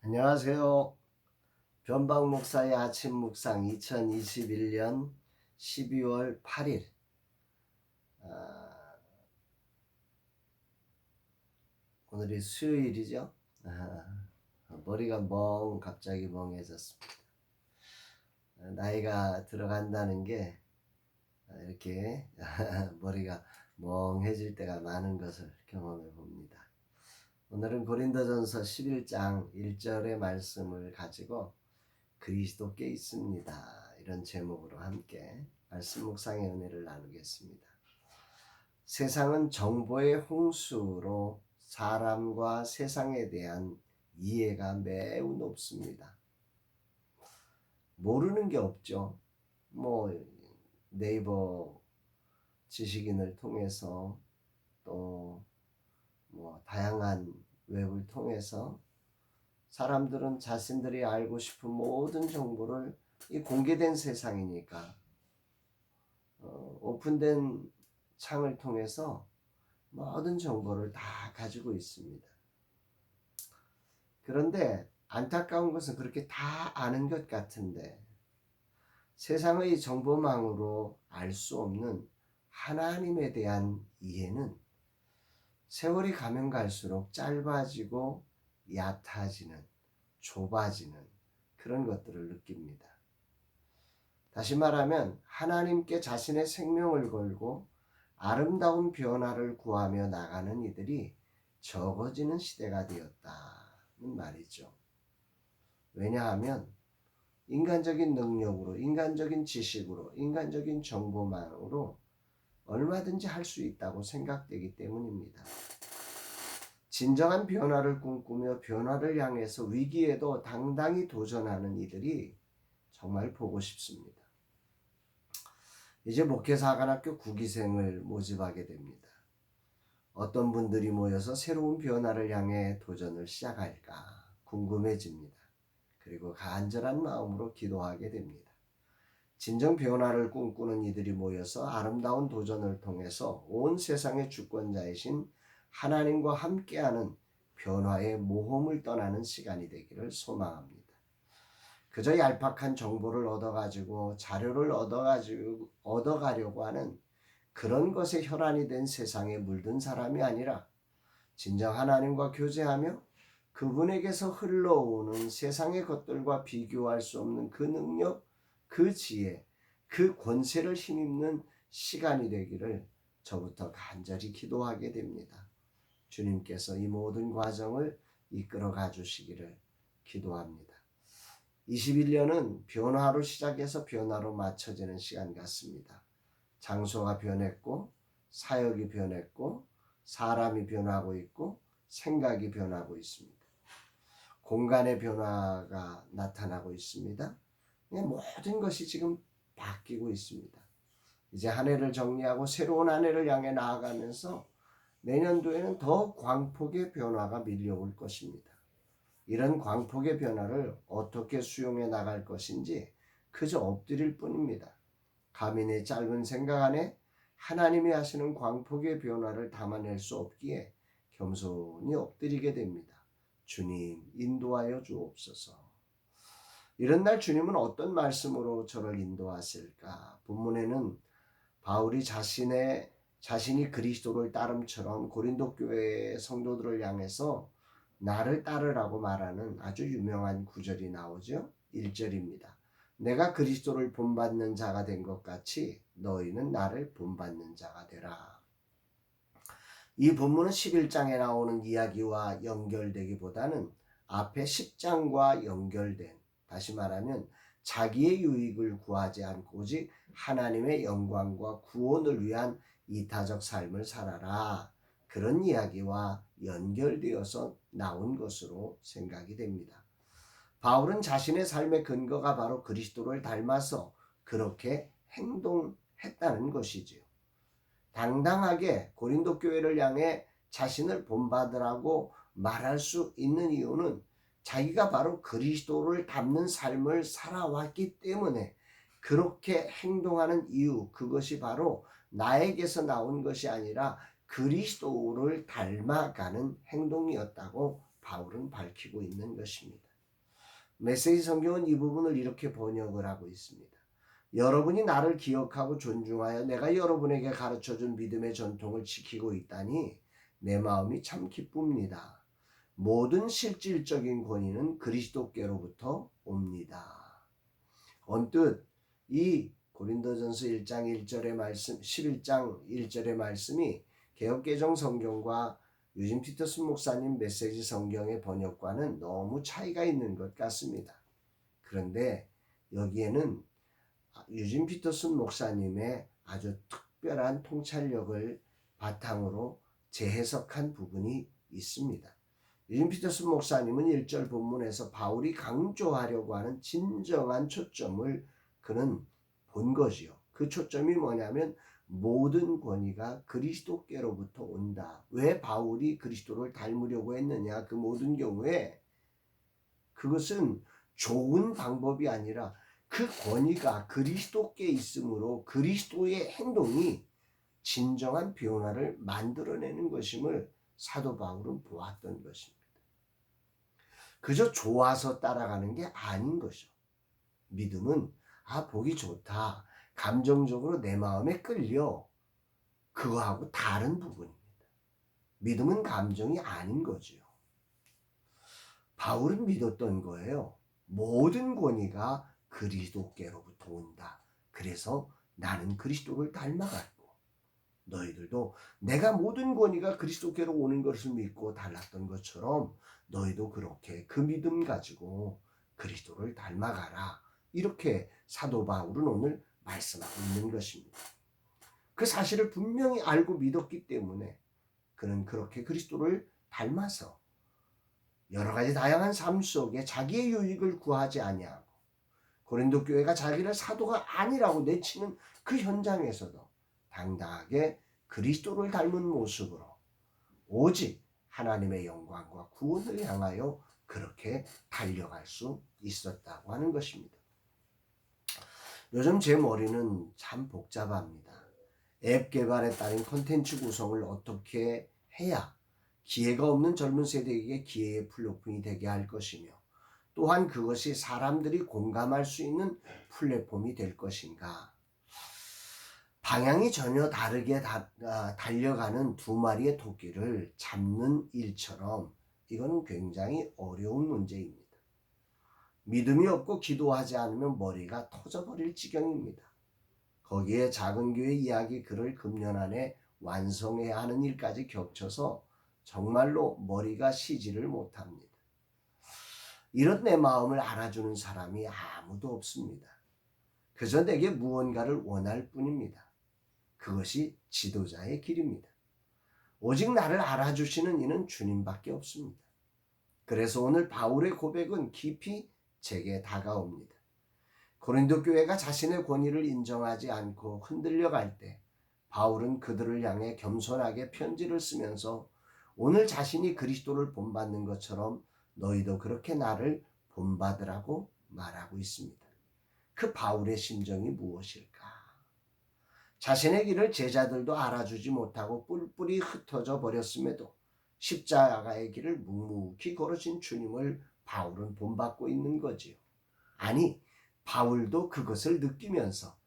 안녕하세요. 변방 목사의 아침 묵상 2021년 12월 8일. 오늘이 수요일이죠. 머리가 갑자기 멍해졌습니다. 나이가 들어간다는 게 이렇게 머리가 멍해질 때가 많은 것을 경험해 봅니다. 오늘은 고린도전서 11장 1절의 말씀을 가지고 그리스도께 있습니다, 이런 제목으로 함께 말씀 묵상의 은혜를 나누겠습니다. 세상은 정보의 홍수로 사람과 세상에 대한 이해가 매우 높습니다. 모르는 게 없죠. 네이버 지식인을 통해서 또 다양한 웹을 통해서 사람들은 자신들이 알고 싶은 모든 정보를, 이 공개된 세상이니까 오픈된 창을 통해서 모든 정보를 다 가지고 있습니다. 그런데 안타까운 것은 그렇게 다 아는 것 같은데 세상의 정보망으로 알 수 없는 하나님에 대한 이해는 세월이 가면 갈수록 짧아지고 얕아지는, 좁아지는 그런 것들을 느낍니다. 다시 말하면 하나님께 자신의 생명을 걸고 아름다운 변화를 구하며 나가는 이들이 적어지는 시대가 되었다는 말이죠. 왜냐하면 인간적인 능력으로, 인간적인 지식으로, 인간적인 정보망으로 얼마든지 할 수 있다고 생각되기 때문입니다. 진정한 변화를 꿈꾸며 변화를 향해서 위기에도 당당히 도전하는 이들이 정말 보고 싶습니다. 이제 목회사관학교 9기생을 모집하게 됩니다. 어떤 분들이 모여서 새로운 변화를 향해 도전을 시작할까 궁금해집니다. 그리고 간절한 마음으로 기도하게 됩니다. 진정 변화를 꿈꾸는 이들이 모여서 아름다운 도전을 통해서 온 세상의 주권자이신 하나님과 함께하는 변화의 모험을 떠나는 시간이 되기를 소망합니다. 그저 얄팍한 정보를 얻어가지고 자료를 얻어가려고 하는 그런 것에 혈안이 된 세상에 물든 사람이 아니라 진정 하나님과 교제하며 그분에게서 흘러오는 세상의 것들과 비교할 수 없는 그 능력, 그 지혜, 그 권세를 힘입는 시간이 되기를 저부터 간절히 기도하게 됩니다. 주님께서 이 모든 과정을 이끌어 가주시기를 기도합니다. 21년은 변화로 시작해서 변화로 맞춰지는 시간 같습니다. 장소가 변했고, 사역이 변했고, 사람이 변하고 있고, 생각이 변하고 있습니다. 공간의 변화가 나타나고 있습니다. 모든 것이 지금 바뀌고 있습니다. 이제 한 해를 정리하고 새로운 한 해를 향해 나아가면서 내년도에는 더 광폭의 변화가 밀려올 것입니다. 이런 광폭의 변화를 어떻게 수용해 나갈 것인지 그저 엎드릴 뿐입니다. 감히 내 짧은 생각 안에 하나님이 하시는 광폭의 변화를 담아낼 수 없기에 겸손히 엎드리게 됩니다. 주님, 인도하여 주옵소서. 이런 날 주님은 어떤 말씀으로 저를 인도하실까? 본문에는 바울이 자신이 그리스도를 따름처럼 고린도 교회 성도들을 향해서 나를 따르라고 말하는 아주 유명한 구절이 나오죠. 1절입니다. 내가 그리스도를 본받는 자가 된 것 같이 너희는 나를 본받는 자가 되라. 이 본문은 11장에 나오는 이야기와 연결되기보다는 앞에 10장과 연결된, 다시 말하면 자기의 유익을 구하지 않고 오직 하나님의 영광과 구원을 위한 이타적 삶을 살아라, 그런 이야기와 연결되어서 나온 것으로 생각이 됩니다. 바울은 자신의 삶의 근거가 바로 그리스도를 닮아서 그렇게 행동했다는 것이지요. 당당하게 고린도 교회를 향해 자신을 본받으라고 말할 수 있는 이유는 자기가 바로 그리스도를 닮는 삶을 살아왔기 때문에 그렇게 행동하는 이유, 그것이 바로 나에게서 나온 것이 아니라 그리스도를 닮아가는 행동이었다고 바울은 밝히고 있는 것입니다. 메시지 성경은 이 부분을 이렇게 번역을 하고 있습니다. 여러분이 나를 기억하고 존중하여 내가 여러분에게 가르쳐준 믿음의 전통을 지키고 있다니 내 마음이 참 기쁩니다. 모든 실질적인 권위는 그리스도께로부터 옵니다. 언뜻 이 고린도전서 1장 1절의 말씀, 11장 1절의 말씀이 개역개정 성경과 유진 피터슨 목사님 메시지 성경의 번역과는 너무 차이가 있는 것 같습니다. 그런데 여기에는 유진 피터슨 목사님의 아주 특별한 통찰력을 바탕으로 재해석한 부분이 있습니다. 유진 피터슨 목사님은 1절 본문에서 바울이 강조하려고 하는 진정한 초점을 그는 본 거지요. 그 초점이 뭐냐면 모든 권위가 그리스도께로부터 온다. 왜 바울이 그리스도를 닮으려고 했느냐? 그 모든 경우에 그것은 좋은 방법이 아니라 그 권위가 그리스도께 있으므로 그리스도의 행동이 진정한 변화를 만들어내는 것임을 사도 바울은 보았던 것입니다. 그저 좋아서 따라가는 게 아닌 것이죠. 믿음은 보기 좋다. 감정적으로 내 마음에 끌려. 그거하고 다른 부분입니다. 믿음은 감정이 아닌 거지요. 바울은 믿었던 거예요. 모든 권위가 그리스도께로부터 온다. 그래서 나는 그리스도를 닮아갔고 너희들도 내가 모든 권위가 그리스도께로 오는 것을 믿고 달랐던 것처럼 너희도 그렇게 그 믿음 가지고 그리스도를 닮아가라. 이렇게 사도 바울은 오늘 말씀하고 있는 것입니다. 그 사실을 분명히 알고 믿었기 때문에 그는 그렇게 그리스도를 닮아서 여러 가지 다양한 삶 속에 자기의 유익을 구하지 아니하고 고린도 교회가 자기를 사도가 아니라고 내치는 그 현장에서도 당당하게 그리스도를 닮은 모습으로 오직 하나님의 영광과 구원을 향하여 그렇게 달려갈 수 있었다고 하는 것입니다. 요즘 제 머리는 참 복잡합니다. 앱 개발에 따른 콘텐츠 구성을 어떻게 해야 기회가 없는 젊은 세대에게 기회의 플랫폼이 되게 할 것이며 또한 그것이 사람들이 공감할 수 있는 플랫폼이 될 것인가. 방향이 전혀 다르게 달려가는 두 마리의 토끼를 잡는 일처럼 이건 굉장히 어려운 문제입니다. 믿음이 없고 기도하지 않으면 머리가 터져버릴 지경입니다. 거기에 작은 교회 이야기 글을 금년 안에 완성해야 하는 일까지 겹쳐서 정말로 머리가 쉬지를 못합니다. 이런 내 마음을 알아주는 사람이 아무도 없습니다. 그저 내게 무언가를 원할 뿐입니다. 그것이 지도자의 길입니다. 오직 나를 알아주시는 이는 주님밖에 없습니다. 그래서 오늘 바울의 고백은 깊이 제게 다가옵니다. 고린도 교회가 자신의 권위를 인정하지 않고 흔들려 갈 때 바울은 그들을 향해 겸손하게 편지를 쓰면서 오늘 자신이 그리스도를 본받는 것처럼 너희도 그렇게 나를 본받으라고 말하고 있습니다. 그 바울의 심정이 무엇일까? 자신의 길을 제자들도 알아주지 못하고 뿔뿔이 흩어져 버렸음에도 십자가의 길을 묵묵히 걸으신 주님을 바울은 본받고 있는 거지요. 아니, 바울도 그것을 느끼면서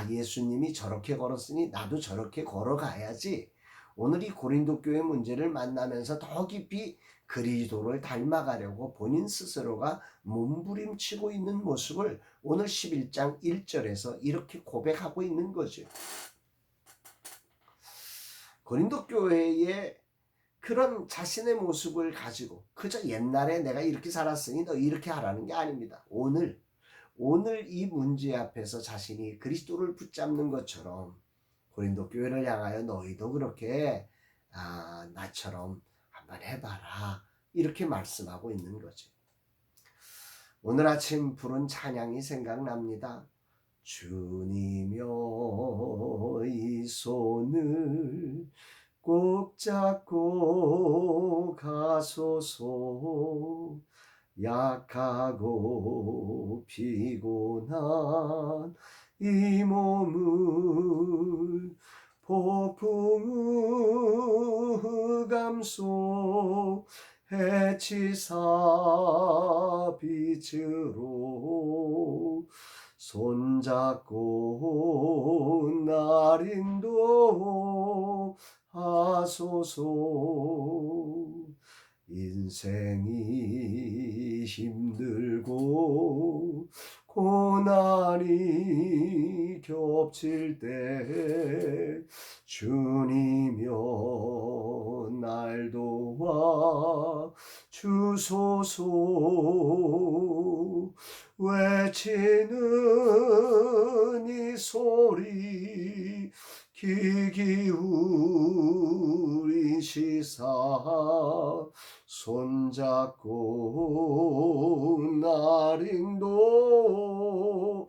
예수님이 저렇게 걸었으니 나도 저렇게 걸어가야지. 오늘 이 고린도 교회 문제를 만나면서 더 깊이 그리스도를 닮아가려고 본인 스스로가 몸부림치고 있는 모습을 오늘 11장 1절에서 이렇게 고백하고 있는 거죠. 고린도 교회의 그런 자신의 모습을 가지고 그저 옛날에 내가 이렇게 살았으니 너 이렇게 하라는 게 아닙니다. 오늘 이 문제 앞에서 자신이 그리스도를 붙잡는 것처럼 고린도 교회를 향하여 너희도 그렇게 나처럼 한번 해봐라. 이렇게 말씀하고 있는 거죠. 오늘 아침 부른 찬양이 생각납니다. 주님여 이 손을 꼭 잡고 가소서. 약하고 피곤한 이 몸을 폭풍 흑암 속에 치사 빛으로 손잡고 날 인도하소서. 인생이 힘들고 고난이 겹칠 때 주님여 날 도와 주소서. 외치는 이 소리 귀 기울이시사 손잡고 날 인도하소서.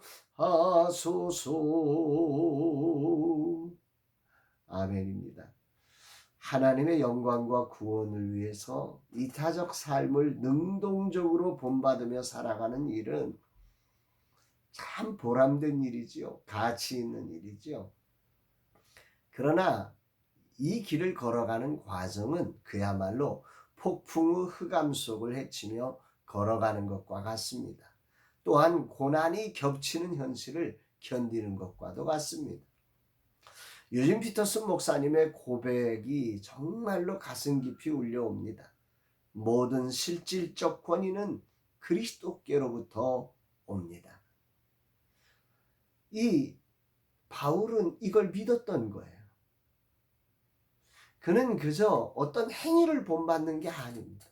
아멘입니다. 하나님의 영광과 구원을 위해서 이타적 삶을 능동적으로 본받으며 살아가는 일은 참 보람된 일이지요. 가치 있는 일이지요. 그러나 이 길을 걸어가는 과정은 그야말로 폭풍의 흑암 속을 헤치며 걸어가는 것과 같습니다. 또한 고난이 겹치는 현실을 견디는 것과도 같습니다. 유진 피터슨 목사님의 고백이 정말로 가슴 깊이 울려옵니다. 모든 실질적 권위는 그리스도께로부터 옵니다. 이 바울은 이걸 믿었던 거예요. 그는 그저 어떤 행위를 본받는 게 아닙니다.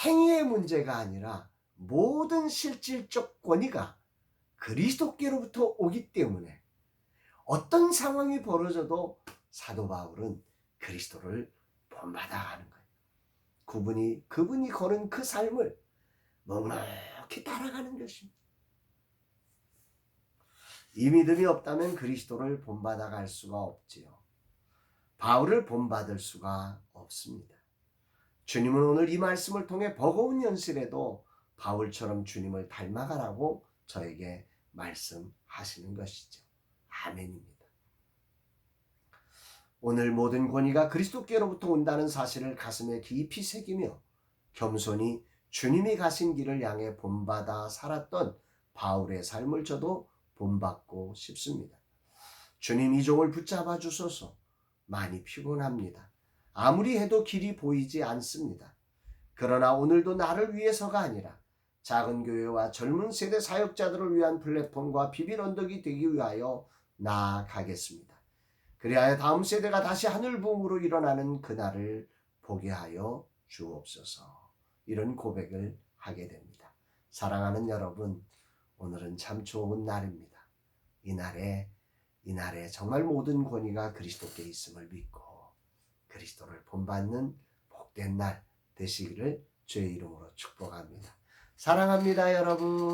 행위의 문제가 아니라 모든 실질적 권위가 그리스도께로부터 오기 때문에 어떤 상황이 벌어져도 사도 바울은 그리스도를 본받아가는 거예요. 그분이 걸은 그 삶을 넉넉히 따라가는 것입니다. 이 믿음이 없다면 그리스도를 본받아갈 수가 없지요. 바울을 본받을 수가 없습니다. 주님은 오늘 이 말씀을 통해 버거운 현실에도 바울처럼 주님을 닮아가라고 저에게 말씀하시는 것이죠. 아멘입니다. 오늘 모든 권위가 그리스도께로부터 온다는 사실을 가슴에 깊이 새기며 겸손히 주님이 가신 길을 향해 본받아 살았던 바울의 삶을 저도 본받고 싶습니다. 주님 이 종을 붙잡아 주소서. 많이 피곤합니다. 아무리 해도 길이 보이지 않습니다. 그러나 오늘도 나를 위해서가 아니라 작은 교회와 젊은 세대 사역자들을 위한 플랫폼과 비빌 언덕이 되기 위하여 나아가겠습니다. 그리하여 다음 세대가 다시 하늘 부흥으로 일어나는 그날을 보게 하여 주옵소서. 이런 고백을 하게 됩니다. 사랑하는 여러분, 오늘은 참 좋은 날입니다. 이날에 정말 모든 권위가 그리스도께 있음을 믿고 그리스도를 본받는 복된 날 되시기를 주의 이름으로 축복합니다. 사랑합니다, 여러분.